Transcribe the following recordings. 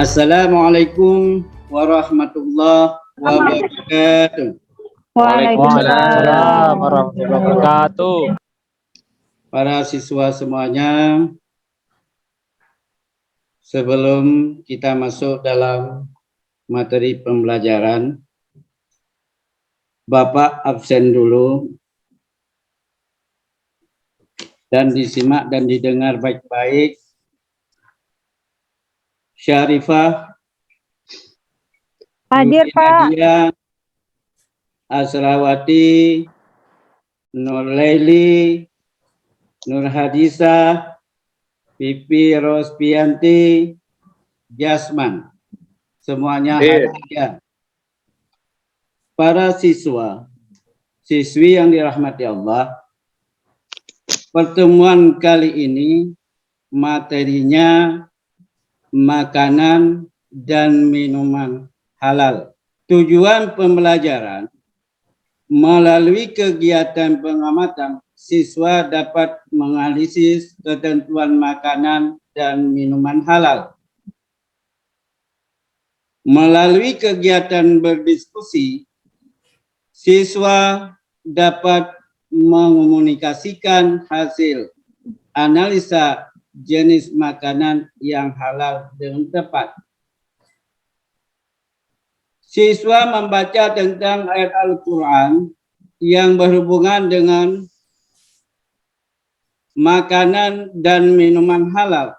Assalamualaikum warahmatullahi wabarakatuh. Waalaikumsalam warahmatullahi wabarakatuh. Para siswa semuanya, sebelum kita masuk dalam materi pembelajaran, Bapak absen dulu dan disimak dan didengar baik-baik. Syarifah, hadir Pak. Asrawati, Nur Laili, Nur Hadisa, Pipi Rospianti, Jasman, semuanya hadir. Para siswa, siswi yang dirahmati Allah, pertemuan kali ini materinya makanan dan minuman halal. Tujuan pembelajaran, melalui kegiatan pengamatan, siswa dapat menganalisis ketentuan makanan dan minuman halal. Melalui kegiatan berdiskusi, siswa dapat mengomunikasikan hasil analisa jenis makanan yang halal dengan tepat. Siswa membaca tentang ayat Al-Quran yang berhubungan dengan makanan dan minuman halal.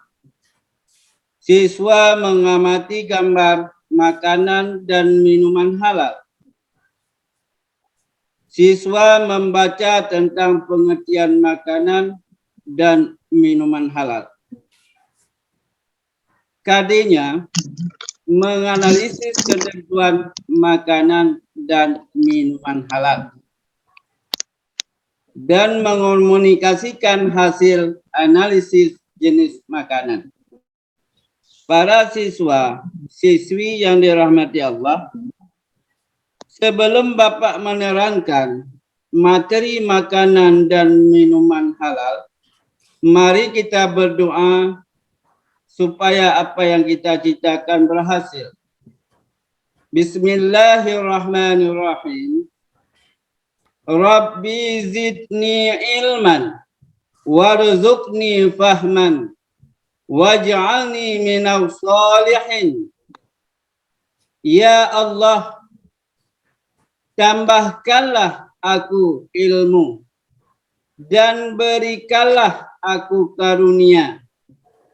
Siswa mengamati gambar makanan dan minuman halal. Siswa membaca tentang pengertian makanan dan minuman halal. KD-nya menganalisis ketentuan makanan dan minuman halal dan mengomunikasikan hasil analisis jenis makanan. Para siswa, siswi yang dirahmati Allah, sebelum Bapak menerangkan materi makanan dan minuman halal, mari kita berdoa supaya apa yang kita citakan berhasil. Bismillahirrahmanirrahim. Rabbi zidni ilman warzuqni fahman waj'alni minas shalihin. Ya Allah, tambahkanlah aku ilmu dan berikanlah aku karunia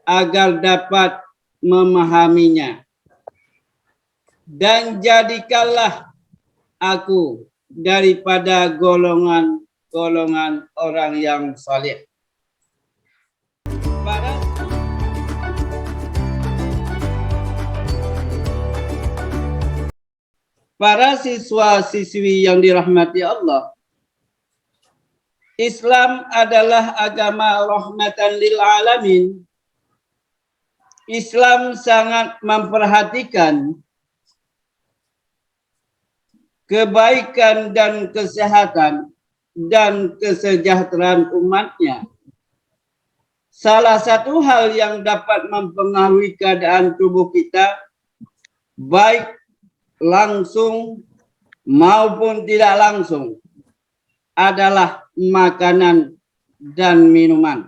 agar dapat memahaminya, dan jadikanlah aku daripada golongan orang yang saleh. Para siswa-siswi yang dirahmati Allah, Islam adalah agama rahmatan lil alamin. Islam sangat memperhatikan kebaikan dan kesehatan dan kesejahteraan umatnya. Salah satu hal yang dapat mempengaruhi keadaan tubuh kita, baik langsung maupun tidak langsung, adalah makanan dan minuman.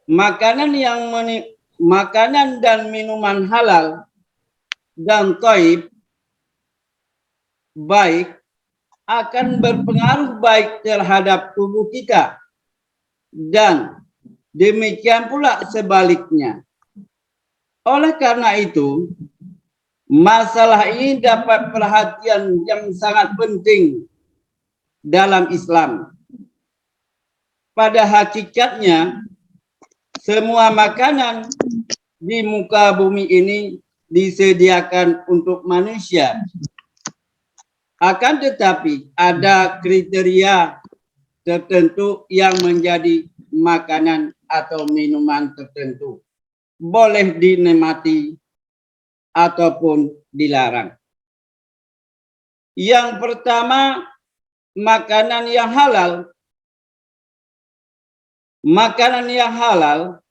Makanan dan minuman halal dan thayyib baik akan berpengaruh baik terhadap tubuh kita, dan demikian pula sebaliknya. Oleh karena itu, masalah ini dapat perhatian yang sangat penting dalam Islam. Pada hakikatnya, semua makanan di muka bumi ini disediakan untuk manusia. Akan tetapi ada kriteria tertentu yang menjadi makanan atau minuman tertentu. Boleh dinikmati ataupun dilarang. Yang pertama, makanan yang halal. Makanan yang halal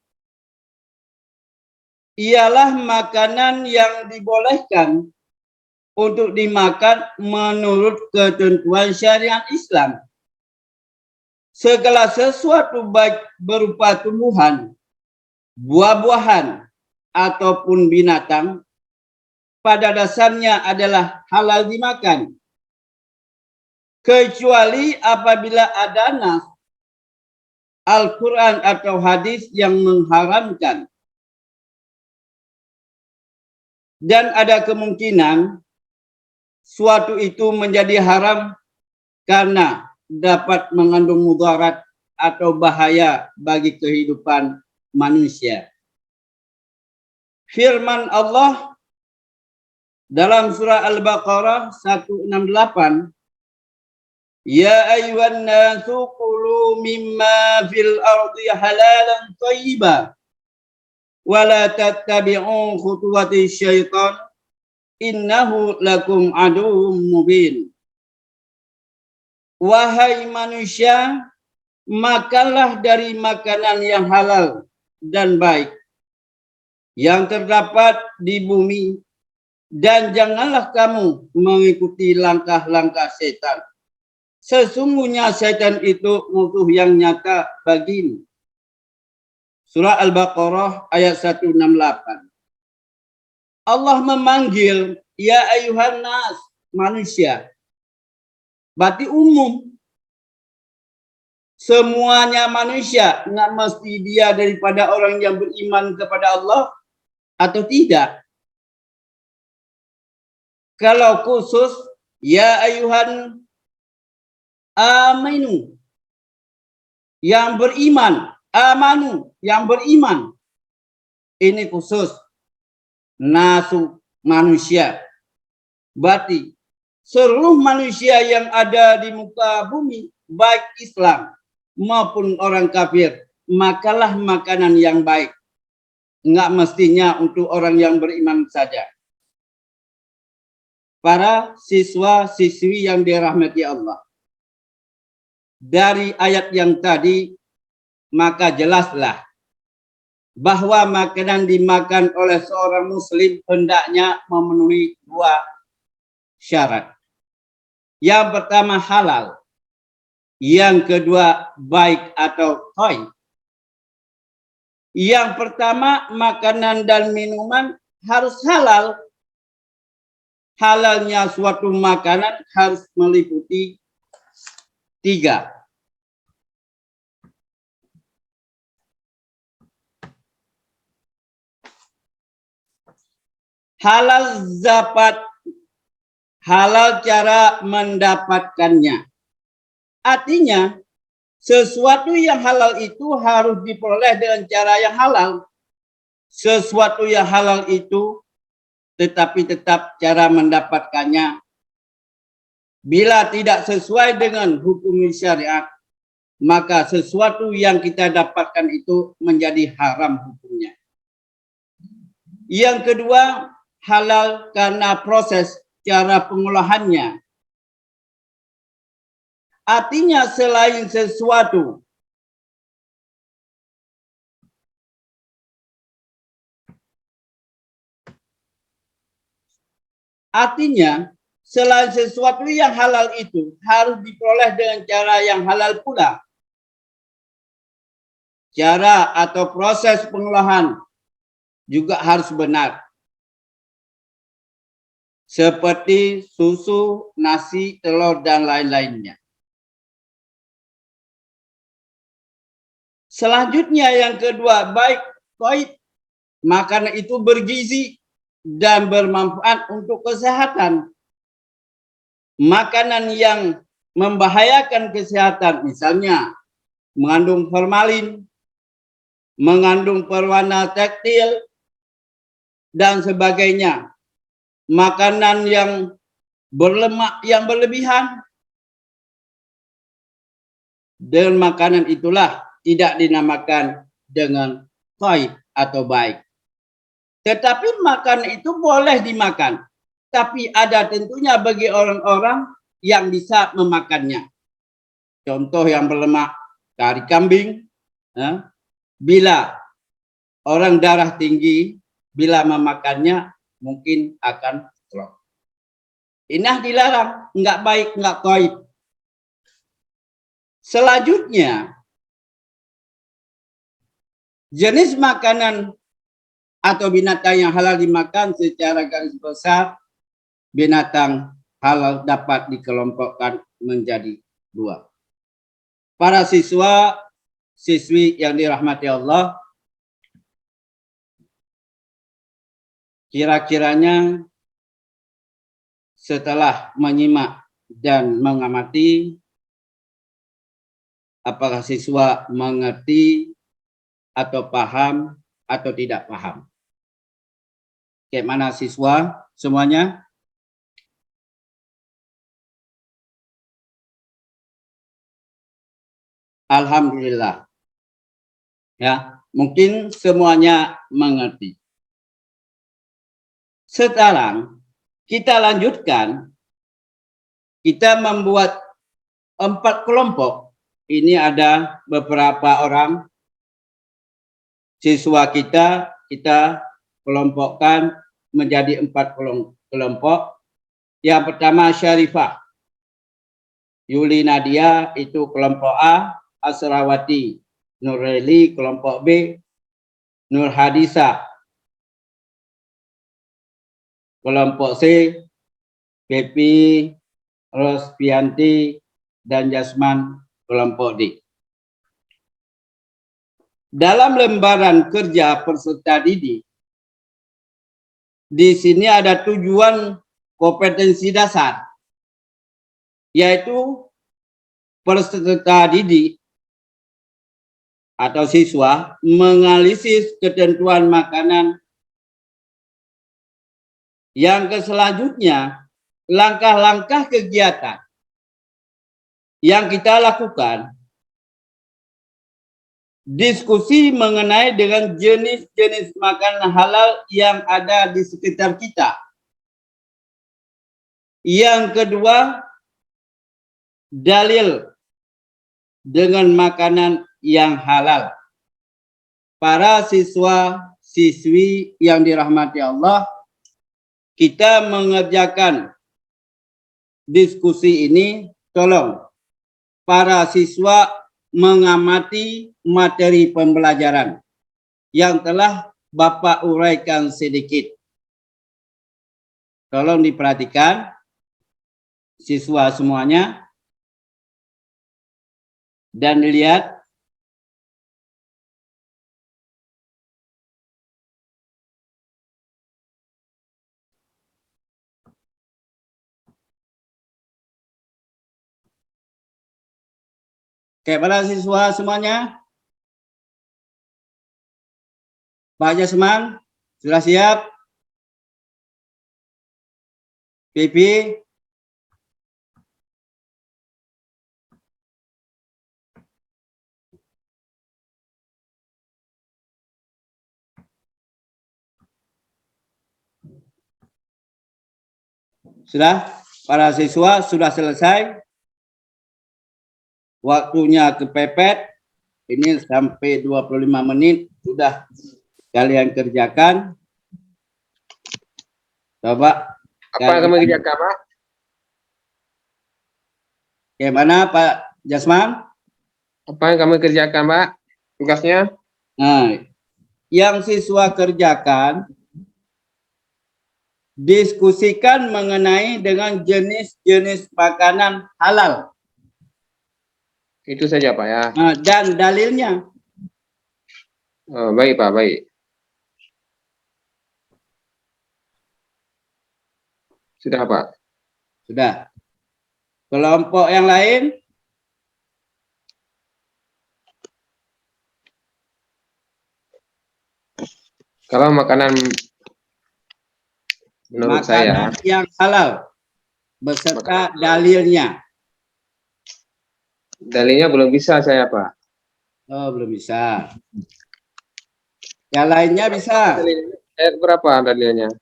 ialah makanan yang dibolehkan untuk dimakan menurut ketentuan syariat Islam. Segala sesuatu baik berupa tumbuhan, buah-buahan, ataupun binatang pada dasarnya adalah halal dimakan. Kecuali apabila ada nas Al-Quran atau hadis yang mengharamkan. Dan ada kemungkinan suatu itu menjadi haram karena dapat mengandung mudarat atau bahaya bagi kehidupan manusia. Firman Allah dalam surah Al-Baqarah 168, Ya ayyuhan nasu kulu mimma fil ardi halalan thayyiban wa la tattabi'u khutuwati syaitan innahu lakum aduwwum mubin. Wahai manusia, makanlah dari makanan yang halal dan baik yang terdapat di bumi, dan janganlah kamu mengikuti langkah-langkah setan. Sesungguhnya setan itu musuh yang nyata bagimu. Surah Al-Baqarah ayat 168. Allah memanggil, ya ayuhan nas, manusia. Berarti umum. Semuanya manusia, nggak mesti dia daripada orang yang beriman kepada Allah atau tidak. Kalau khusus, ya ayuhan aminu, yang beriman, amanu, yang beriman. Ini khusus nasu manusia. Berarti seluruh manusia yang ada di muka bumi, baik Islam maupun orang kafir, makanlah makanan yang baik. Enggak mestinya untuk orang yang beriman saja. Para siswa-siswi yang dirahmati Allah. Dari ayat yang tadi, maka jelaslah bahwa makanan dimakan oleh seorang muslim hendaknya memenuhi dua syarat. Yang pertama halal. Yang kedua baik atau thayyib. Yang pertama makanan dan minuman harus halal. Halalnya suatu makanan harus meliputi 3. Halal zakat, halal cara mendapatkannya. Artinya, sesuatu yang halal itu harus diperoleh dengan cara yang halal. Sesuatu yang halal itu tetapi tetap cara mendapatkannya. Bila tidak sesuai dengan hukum syariat, maka sesuatu yang kita dapatkan itu menjadi haram hukumnya. Yang kedua, halal karena proses cara pengolahannya. Artinya selain sesuatu yang halal itu harus diperoleh dengan cara yang halal pula. Cara atau proses pengolahan juga harus benar. Seperti susu, nasi, telur, dan lain-lainnya. Selanjutnya yang kedua, baik thayyib, makanan itu bergizi dan bermanfaat untuk kesehatan. Makanan yang membahayakan kesehatan, misalnya mengandung formalin, mengandung pewarna tekstil, dan sebagainya. Makanan yang berlemak yang berlebihan, dan makanan itulah tidak dinamakan dengan thayyib atau baik. Tetapi makanan itu boleh dimakan. Tapi ada tentunya bagi orang-orang yang bisa memakannya. Contoh yang berlemak, kari kambing. Bila orang darah tinggi, bila memakannya mungkin akan klop. Inah dilarang, enggak baik, enggak baik. Selanjutnya, jenis makanan atau binatang yang halal dimakan secara garis besar, binatang halal dapat dikelompokkan menjadi 2. Para siswa, siswi yang dirahmati Allah, kira-kiranya setelah menyimak dan mengamati, apakah siswa mengerti atau paham atau tidak paham? Bagaimana siswa semuanya? Alhamdulillah. Ya, mungkin semuanya mengerti. Sekarang kita lanjutkan. Kita membuat 4 kelompok. Ini ada beberapa orang siswa kita kelompokkan menjadi 4 kelompok. Yang pertama Syarifah. Yuli Nadia itu kelompok A, Asrawati Nureli kelompok B, Nur Hadisa kelompok C, Pepi, Rospianti, dan Jasman kelompok D. Dalam lembaran kerja peserta didik, di sini ada tujuan kompetensi dasar, yaitu peserta didik atau siswa menganalisis ketentuan makanan. Yang selanjutnya, langkah-langkah kegiatan yang kita lakukan, diskusi mengenai dengan jenis-jenis makanan halal yang ada di sekitar kita. Yang kedua, dalil dengan makanan yang halal. Para siswa siswi yang dirahmati Allah, kita mengerjakan diskusi ini, tolong para siswa mengamati materi pembelajaran yang telah Bapak uraikan sedikit. Tolong diperhatikan siswa semuanya dan dilihat para siswa semuanya. Pak Jasman, sudah siap? Pipi? Sudah? Para siswa sudah selesai? Waktunya kepepet. Ini sampai 25 menit sudah kalian kerjakan. Coba. Apa yang kami kerjakan, Pak? Bagaimana Pak Jasman? Apa yang kami kerjakan, Pak? Tugasnya? Nah, yang siswa kerjakan, diskusikan mengenai dengan jenis-jenis makanan halal. Itu saja, Pak, ya. Nah, dan dalilnya. Oh, baik, Pak, baik. Sudah, Pak. Sudah. Kelompok yang lain? Kalau makanan menurut Makanan saya yang halal beserta dalilnya. dalilnya belum bisa saya, Pak. Oh, belum bisa. Yang lainnya bisa. Ayat berapa dalilnya?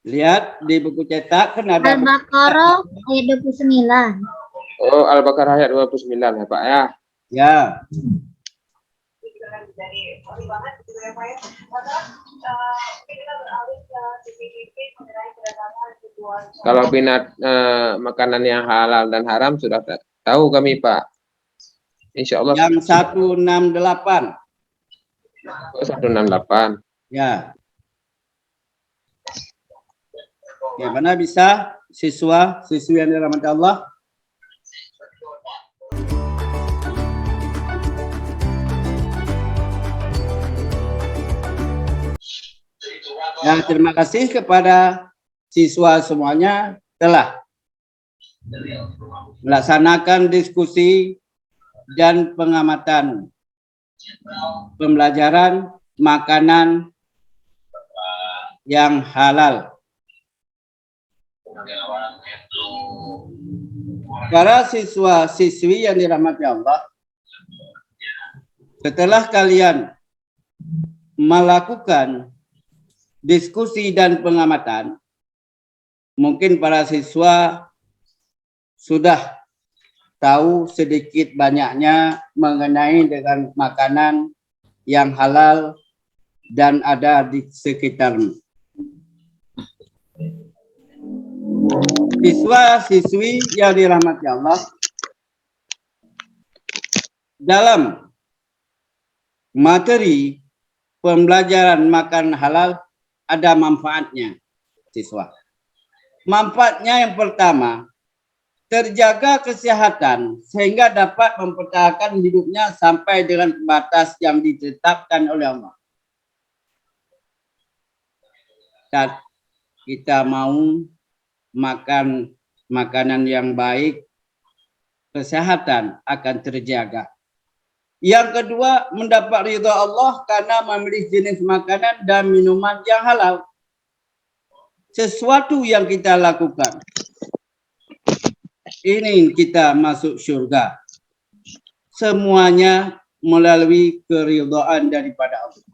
Lihat di buku cetak kan ada Al-Baqarah ayat 29. Oh, Al-Baqarah ayat 29 ya, Pak, ya. ya. informasi banget gitu ya Pak ya. Maka mungkin kita beralih ke sisi kritis mengenai kedatangan ribuan. Kalau minat makanan yang halal dan haram sudah tahu kami Pak. Insya Allah. Yang 168. 168. Ya. Bagaimana bisa siswi yang dirahmati Allah? Ya, terima kasih kepada siswa semuanya telah melaksanakan diskusi dan pengamatan pembelajaran makanan yang halal. Para siswa-siswi yang dirahmati Allah, setelah kalian melakukan diskusi dan pengamatan, mungkin para siswa sudah tahu sedikit banyaknya mengenai dengan makanan yang halal dan ada di sekitarmu. Siswa-siswi yang dirahmati Allah, dalam materi pembelajaran makan halal ada manfaatnya, siswa. Manfaatnya yang pertama, terjaga kesehatan sehingga dapat mempertahankan hidupnya sampai dengan batas yang ditetapkan oleh Allah. Dan kita mau makan makanan yang baik, kesehatan akan terjaga. Yang kedua, mendapat ridha Allah karena memilih jenis makanan dan minuman yang halal. Sesuatu yang kita lakukan, ingin kita masuk surga, semuanya melalui keridhaan daripada Allah.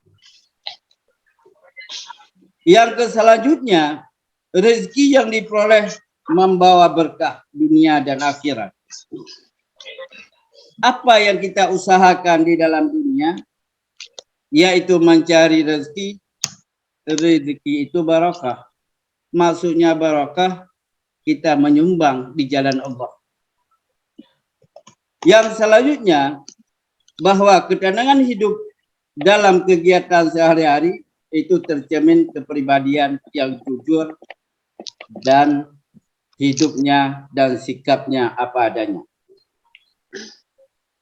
Yang selanjutnya, rezeki yang diperoleh membawa berkah dunia dan akhirat. Apa yang kita usahakan di dalam dunia, yaitu mencari rezeki. Rezeki itu barakah. Maksudnya barakah, kita menyumbang di jalan Allah. Yang selanjutnya, bahwa ketenangan hidup dalam kegiatan sehari-hari itu tercermin kepribadian yang jujur dan hidupnya dan sikapnya apa adanya.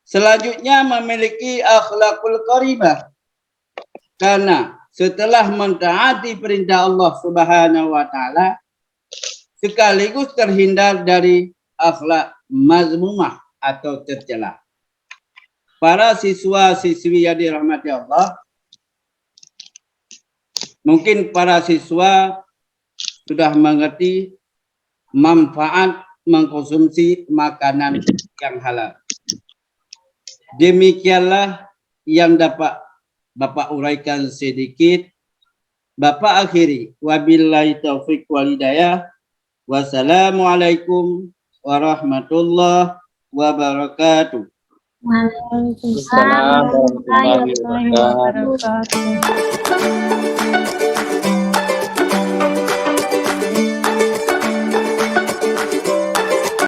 Selanjutnya memiliki akhlakul karimah, karena setelah mentaati perintah Allah Subhanahu wa taala sekaligus terhindar dari akhlak mazmumah atau tercela. Para siswa-siswi yang dirahmati Allah, mungkin para siswa sudah mengerti manfaat mengkonsumsi makanan yang halal. Demikianlah yang dapat Bapak uraikan sedikit. Bapak akhiri. Wabillahi taufiq wal hidayah. Wassalamualaikum warahmatullahi wabarakatuh. Waalaikumsalam warahmatullahi wabarakatuh.